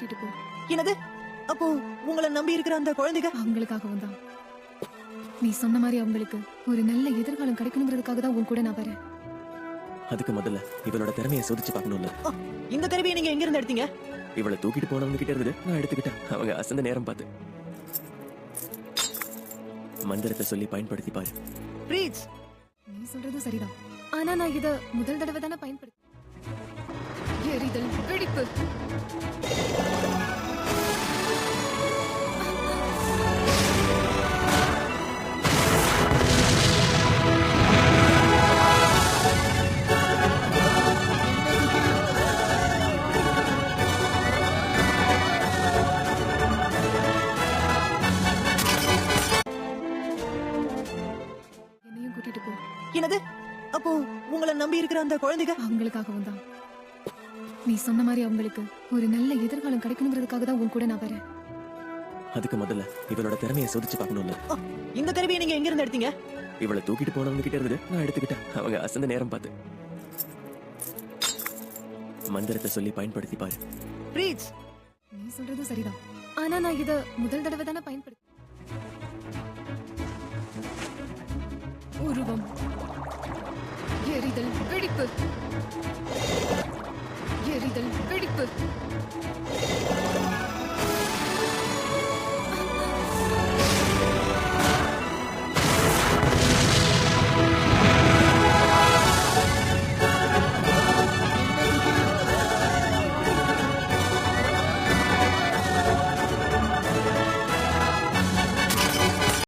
கூட்டிட்டு போ. என்னது? அப்போ உங்களை நம்பி இருக்கிற அந்த குழந்தைங்க அவங்களுக்காகவும் தான். நீ சொன்ன மாதிரி அவங்களுக்கு ஒரு நல்ல எதிர்காலம் கிடைக்கணுங்கிறதுக்காக தான் உன் கூட நான் வரேன். அதுக்கு முதல்ல இவளோட திறமையை சோதிச்சு பார்க்கணும்ல. இந்த கருவியை நீங்க எங்க இருந்து எடுத்தீங்க? இவளை தூக்கிட்டு போனவங்க கிட்ட இருந்தது நான் எடுத்துக்கிட்டேன். அவங்க அசந்த நேரம் பார்த்து மந்திரத்தை சொல்லி பயன்படுத்தி பாரு. பிரீச், நீ சொல்றது சரிதான். ஆனா நான் இத முதல் தடவை தானே பயன்படுத்த. எரிதல் வெடிப்பு. என்னையும் கூட்டிட்டு போ. என்னது? அப்போ உங்களை நம்பி இருக்கிற அந்த குழந்தைங்க அவங்களுக்காகவும் தான். நீ சொன்ன மாதிரி அவங்களுக்கு ஒரு நல்ல எதிர்காலம் கிடைக்கணுங்கிறதுக்காக தான் உன் கூட நான் வரேன். அதுக்கு முதல்ல இவளோட திறமையை சோதிச்சு பார்க்கணும்ல. இந்த கருவியை நீங்க எங்க இருந்து எடுத்தீங்க? இவளை தூக்கிட்டு போனவங்க கிட்ட இருந்தது நான் எடுத்துக்கிட்டேன். அவங்க அசந்த நேரம் பார்த்து மந்திரத்தை சொல்லி பயன்படுத்தி பாரு. பிரீச், நீ சொல்றது சரிதான். ஆனா நான் இத முதல் தடவை தானே பயன்படுத்த. உருவம், எரிதல் வெடிப்பு. எரிதல் வெடிப்பு.